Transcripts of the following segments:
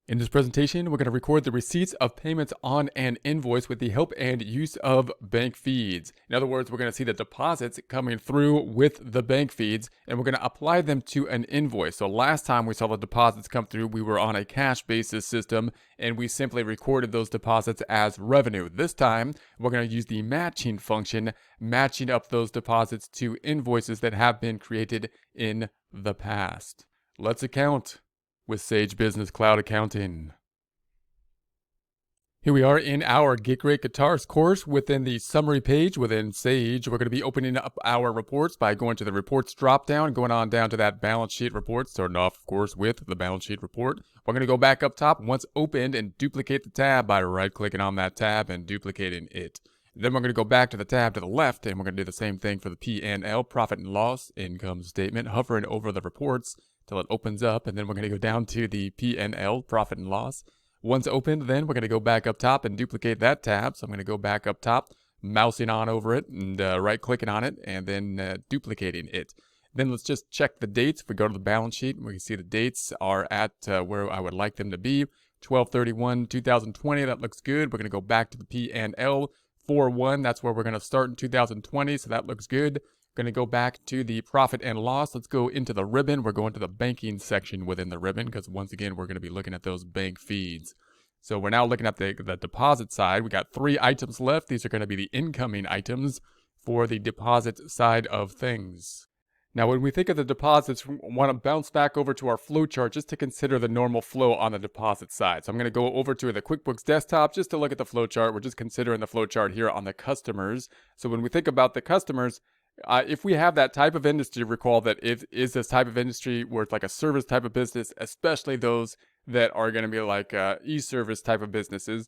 In this presentation, we're going to record the receipts of payments on an invoice with the help and use of bank feeds. In other words, we're going to see the deposits coming through with the bank feeds, and we're going to apply them to an invoice. So last time we saw the deposits come through, we were on a cash basis system, and we simply recorded those deposits as revenue. This time, we're going to use the matching function, matching up those deposits to invoices that have been created in the past. Let's account with Sage Business Cloud Accounting. Here we are in our Get Great Guitars course. Within the summary page within Sage, we're going to be opening up our reports by going to the reports dropdown, going on down to that balance sheet report, starting off, of course, with the balance sheet report. We're going to go back up top once opened and duplicate the tab by right-clicking on that tab and duplicating it. Then we're going to go back to the tab to the left, and we're going to do the same thing for the P&L, profit and loss, income statement, hovering over the reports till it opens up, and then we're going to go down to the P&L, profit and loss. Once opened, then we're going to go back up top and duplicate that tab. So I'm going to go back up top, mousing on over it and right-clicking on it, and then duplicating it. Then let's just check the dates. If we go to the balance sheet, we can see the dates are at where I would like them to be. 12/31/2020, that looks good. We're going to go back to the P&L. 4/1, that's where we're going to start in 2020, so that looks good. Going to go back to the profit and loss. Let's go into the ribbon. We're going to the banking section within the ribbon because once again, we're going to be looking at those bank feeds. So we're now looking at the deposit side. We got 3 items left. These are going to be the incoming items for the deposit side of things. Now, when we think of the deposits, we want to bounce back over to our flow chart just to consider the normal flow on the deposit side. So I'm going to go over to the QuickBooks desktop just to look at the flow chart. We're just considering the flow chart here on the customers. So when we think about the customers, if we have that type of industry, recall that it is this type of industry where it's like a service type of business, especially those that are going to be like e-service type of businesses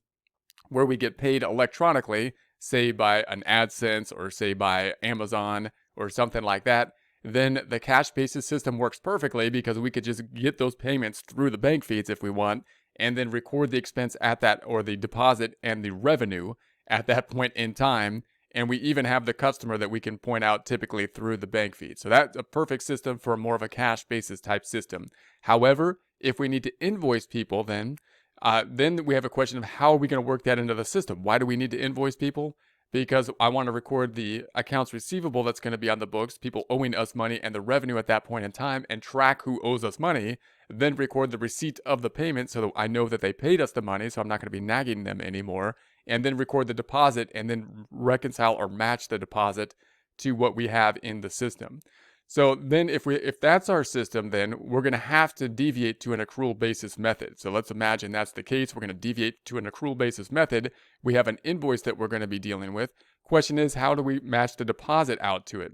where we get paid electronically, say by an AdSense or say by Amazon or something like that, then the cash basis system works perfectly because we could just get those payments through the bank feeds if we want and then record the expense at that or the deposit and the revenue at that point in time. And we even have the customer that we can point out typically through the bank feed. So that's a perfect system for more of a cash basis type system. However, if we need to invoice people, then we have a question of how are we going to work that into the system? Why do we need to invoice people? Because I want to record the accounts receivable that's going to be on the books, people owing us money and the revenue at that point in time, and track who owes us money, then record the receipt of the payment so that I know that they paid us the money, so I'm not going to be nagging them anymore, and then record the deposit and then reconcile or match the deposit to what we have in the system. So then if that's our system, then we're going to have to deviate to an accrual basis method. So let's imagine that's the case. We're going to deviate to an accrual basis method. We have an invoice that we're going to be dealing with. Question is, how do we match the deposit out to it?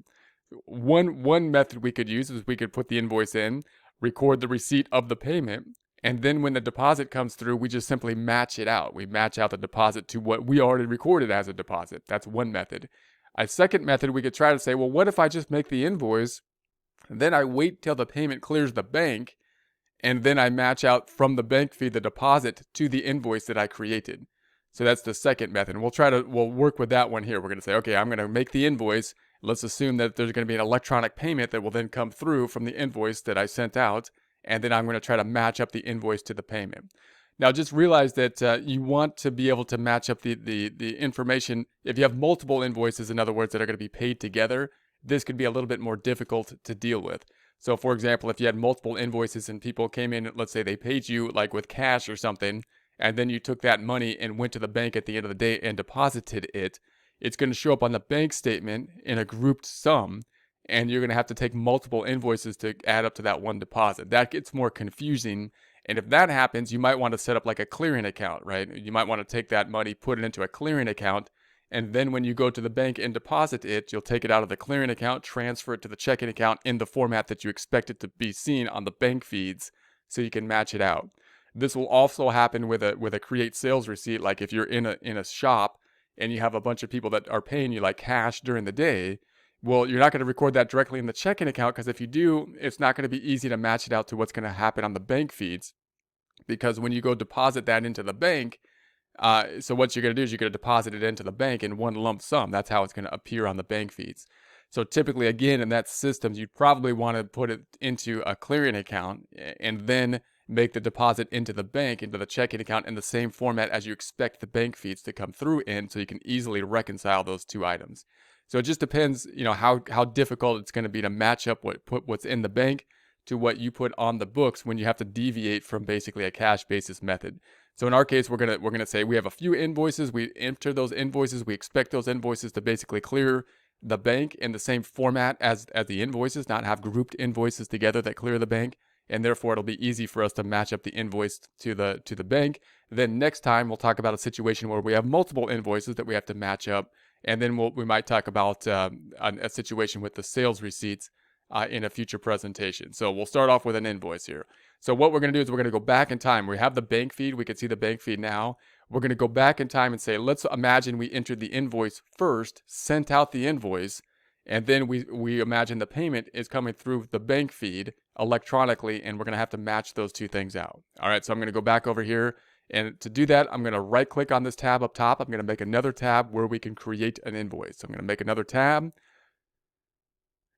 One method we could use is we could put the invoice in, record the receipt of the payment, and then when the deposit comes through, we just simply match it out. We match out the deposit to what we already recorded as a deposit. That's one method. A second method, we could try to say, well, what if I just make the invoice, then I wait till the payment clears the bank, and then I match out from the bank feed the deposit to the invoice that I created. So that's the second method. And we'll work with that one here. We're going to say, okay, I'm going to make the invoice. Let's assume that there's going to be an electronic payment that will then come through from the invoice that I sent out, and then I'm going to try to match up the invoice to the payment. Now, just realize that you want to be able to match up the information. If you have multiple invoices, in other words, that are going to be paid together, this could be a little bit more difficult to deal with. So, for example, if you had multiple invoices and people came in, let's say they paid you like with cash or something, and then you took that money and went to the bank at the end of the day and deposited it, it's going to show up on the bank statement in a grouped sum, and you're going to have to take multiple invoices to add up to that one deposit. That gets more confusing. And if that happens, you might want to set up like a clearing account, right? You might want to take that money, put it into a clearing account, and then when you go to the bank and deposit it, you'll take it out of the clearing account, transfer it to the checking account in the format that you expect it to be seen on the bank feeds so you can match it out. This will also happen with a create sales receipt. Like if you're in a shop and you have a bunch of people that are paying you like cash during the day, well, you're not going to record that directly in the checking account because if you do, it's not going to be easy to match it out to what's going to happen on the bank feeds. Because when you go deposit that into the bank, so what you're going to do is you're going to deposit it into the bank in one lump sum. That's how it's going to appear on the bank feeds. So typically, again, in that system, you'd probably want to put it into a clearing account and then make the deposit into the bank, into the checking account in the same format as you expect the bank feeds to come through in, so you can easily reconcile those two items. So it just depends, how difficult it's going to be to match up what's in the bank to what you put on the books when you have to deviate from basically a cash basis method. So in our case, we're gonna say we have a few invoices. We enter those invoices. We expect those invoices to basically clear the bank in the same format as the invoices, not have grouped invoices together that clear the bank. And therefore, it'll be easy for us to match up the invoice to the bank. Then next time, we'll talk about a situation where we have multiple invoices that we have to match up. And then we might talk about a situation with the sales receipts in a future presentation. So we'll start off with an invoice here. So what we're going to do is we're going to go back in time. We have the bank feed. We can see the bank feed now. We're going to go back in time and say, let's imagine we entered the invoice first, sent out the invoice, and then we imagine the payment is coming through the bank feed electronically, and we're going to have to match those two things out. All right, so I'm going to go back over here. And to do that, I'm going to right click on this tab up top. I'm going to make another tab where we can create an invoice. So I'm going to make another tab.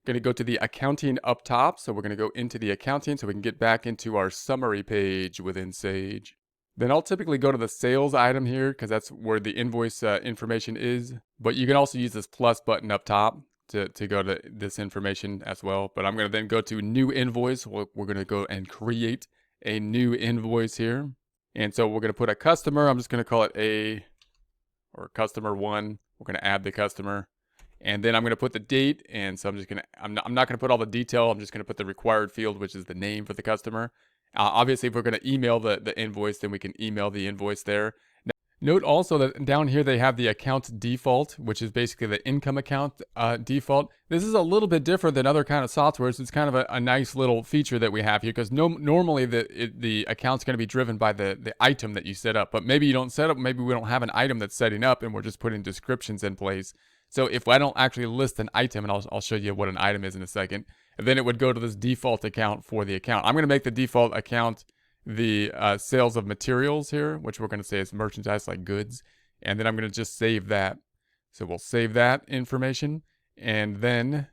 Going to go to the accounting up top. So we're going to go into the accounting so we can get back into our summary page within Sage. Then I'll typically go to the sales item here because that's where the invoice information is. But you can also use this plus button up top to go to this information as well. But I'm going to then go to new invoice. We're going to go and create a new invoice here. And so we're going to put a customer. I'm just going to call it A or customer 1. We're going to add the customer. And then I'm going to put the date, and so I'm not going to put all the detail. I'm just going to put the required field, which is the name for the customer. Obviously, if we're going to email the invoice, then we can email the invoice there. Now, note also that down here they have the account default, which is basically the income account default. This is a little bit different than other kind of softwares. It's kind of a nice little feature that we have here because normally the account's going to be driven by the item that you set up. But maybe you don't set up, maybe we don't have an item that's setting up, and we're just putting descriptions in place. So if I don't actually list an item, and I'll show you what an item is in a second, then it would go to this default account for the account. I'm going to make the default account the sales of materials here, which we're going to say is merchandise like goods. And then I'm going to just save that. So we'll save that information. And then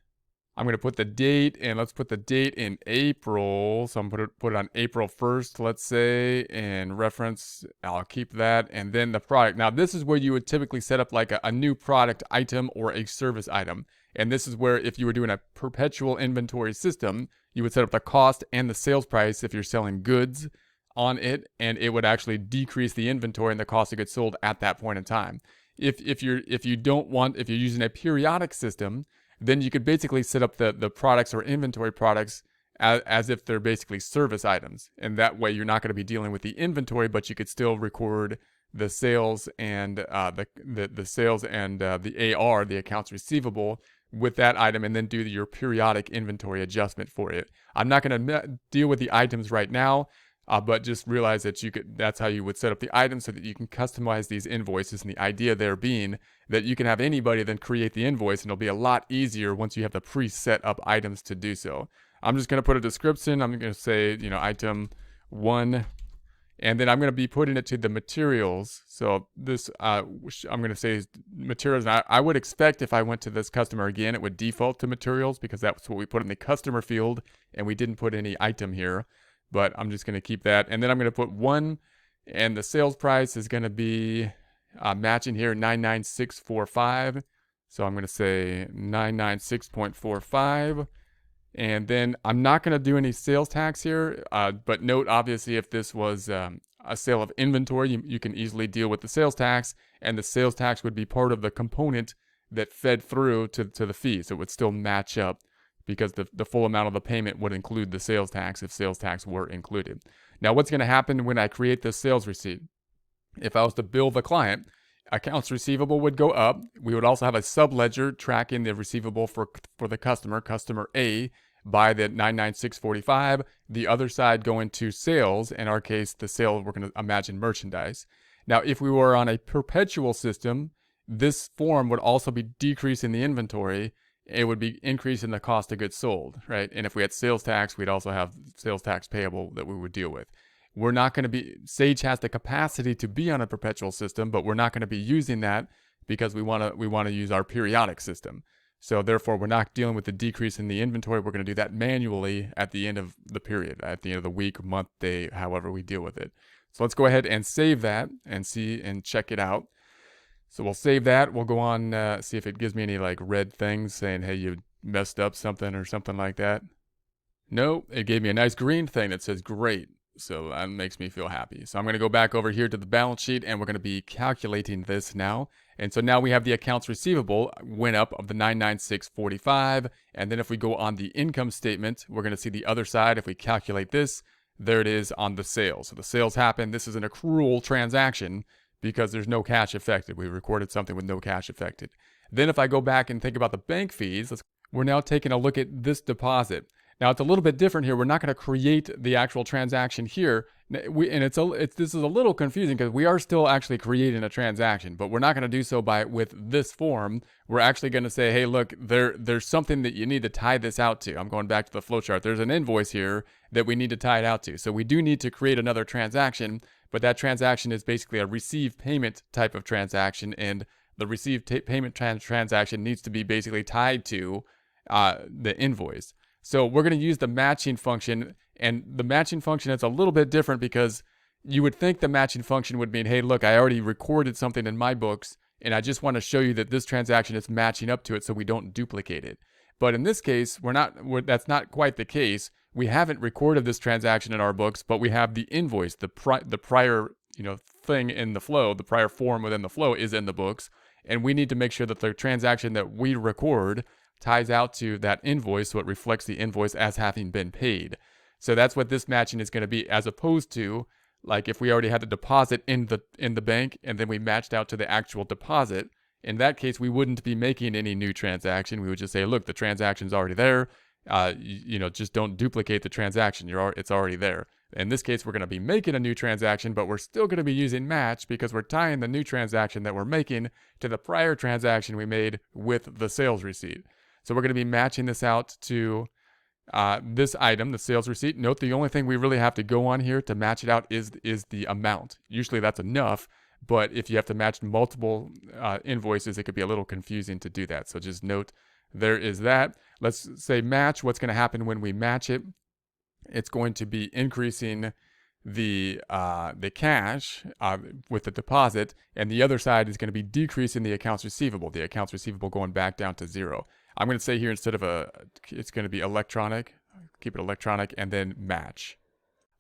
I'm going to put the date, and let's put the date in April. So I'm going to put it on April 1st, let's say, and reference, I'll keep that. And then the product. Now, this is where you would typically set up like a new product item or a service item. And this is where if you were doing a perpetual inventory system, you would set up the cost and the sales price if you're selling goods on it, and it would actually decrease the inventory and the cost of goods sold at that point in time. If you're using a periodic system, then you could basically set up the products or inventory products as if they're basically service items. And that way you're not going to be dealing with the inventory, but you could still record the sales and the sales and the AR, the accounts receivable, with that item, and then do your periodic inventory adjustment for it. I'm not going to deal with the items right now, but just realize that that's how you would set up the items so that you can customize these invoices. And the idea there being that you can have anybody then create the invoice, and it'll be a lot easier once you have the pre-set up items to do so. I'm just going to put a description. I'm going to say, item 1, and then I'm going to be putting it to the materials. So this, I'm going to say materials. I would expect if I went to this customer again, it would default to materials because that's what we put in the customer field, and we didn't put any item here. But I'm just going to keep that. And then I'm going to put 1, and the sales price is going to be matching here 99645. So I'm going to say 996.45. And then I'm not going to do any sales tax here. But note, obviously, if this was a sale of inventory, you can easily deal with the sales tax. And the sales tax would be part of the component that fed through to the fee. So it would still match up, because the full amount of the payment would include the sales tax if sales tax were included. Now, what's going to happen when I create this sales receipt? If I was to bill the client, accounts receivable would go up. We would also have a subledger tracking the receivable for the customer A, by the 99645. The other side going to sales. In our case, the sale, we're going to imagine merchandise. Now, if we were on a perpetual system, this form would also be decreasing the inventory. It would be increasing the cost of goods sold, right? And if we had sales tax, we'd also have sales tax payable that we would deal with. We're not going to be, Sage has the capacity to be on a perpetual system, but we're not going to be using that because we want to use our periodic system. So therefore, we're not dealing with the decrease in the inventory. We're going to do that manually at the end of the period, at the end of the week, month, day, however we deal with it. So let's go ahead and save that and see and check it out. So we'll save that. We'll go on, see if it gives me any like red things saying, hey, you messed up something or something like that. No, it gave me a nice green thing that says great. So that makes me feel happy. So I'm going to go back over here to the balance sheet and we're going to be calculating this now. And so now we have the accounts receivable went up of the 996.45. And then if we go on the income statement, we're going to see the other side. If we calculate this, there it is on the sales. So the sales happened. This is an accrual transaction because there's no cash affected. We recorded something with no cash affected. Then if I go back and think about the bank fees, we're now taking a look at this deposit. Now it's a little bit different here. We're not going to create the actual transaction here, this is a little confusing because we are still actually creating a transaction, but we're not going to do so with this form. We're actually going to say, hey, look, there's something that you need to tie this out to. I'm going back to the flowchart. There's an invoice here that we need to tie it out to. So we do need to create another transaction, but that transaction is basically a receive payment type of transaction, and the receive payment transaction needs to be basically tied to the invoice. So we're going to use the matching function, and the matching function is a little bit different because you would think the matching function would mean, hey, look, I already recorded something in my books, and I just want to show you that this transaction is matching up to it so we don't duplicate it. But in this case, that's not quite the case. We haven't recorded this transaction in our books, but we have the invoice, the prior thing in the flow, the prior form within the flow is in the books, and we need to make sure that the transaction that we record ties out to that invoice so it reflects the invoice as having been paid. So that's what this matching is going to be, as opposed to like if we already had the deposit in the bank and then we matched out to the actual deposit. In that case, we wouldn't be making any new transaction. We would just say, look, the transaction's already there. Just don't duplicate the transaction. It's already there. In this case, we're going to be making a new transaction, but we're still going to be using match because we're tying the new transaction that we're making to the prior transaction we made with the sales receipt. So we're going to be matching this out to this item, the sales receipt. Note the only thing we really have to go on here to match it out is the amount. Usually that's enough, but if you have to match multiple invoices, it could be a little confusing to do that. So just note there is that. Let's say match. What's going to happen when we match it? It's going to be increasing the cash with the deposit, and the other side is going to be decreasing the accounts receivable. The accounts receivable going back down to 0. I'm going to say here instead of it's going to be electronic. Keep it electronic and then match.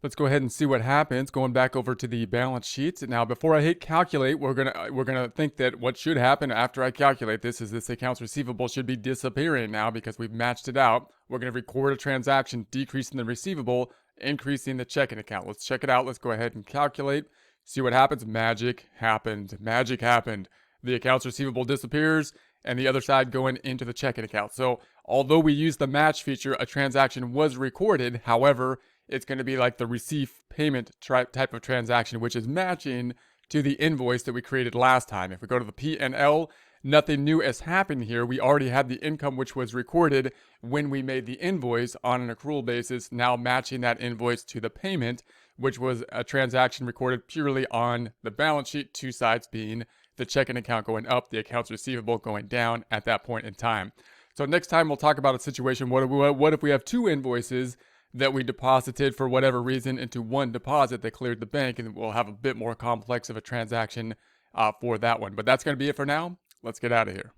Let's go ahead and see what happens. Going back over to the balance sheet. Now, before I hit calculate, we're gonna think that what should happen after I calculate this is this accounts receivable should be disappearing now because we've matched it out. We're going to record a transaction decreasing the receivable, increasing the checking account. Let's check it out. Let's go ahead and calculate. See what happens. Magic happened. Magic happened. The accounts receivable disappears, and the other side going into the checking account. So although we use the match feature, a transaction was recorded. However, it's going to be like the receive payment type of transaction, which is matching to the invoice that we created last time. If we go to the P&L, nothing new has happened here. We already had the income which was recorded when we made the invoice on an accrual basis, now matching that invoice to the payment, which was a transaction recorded purely on the balance sheet, two sides being the checking account going up, the accounts receivable going down at that point in time. So next time we'll talk about a situation, what if we have two invoices that we deposited for whatever reason into one deposit that cleared the bank, and we'll have a bit more complex of a transaction for that one. But that's going to be it for now. Let's get out of here.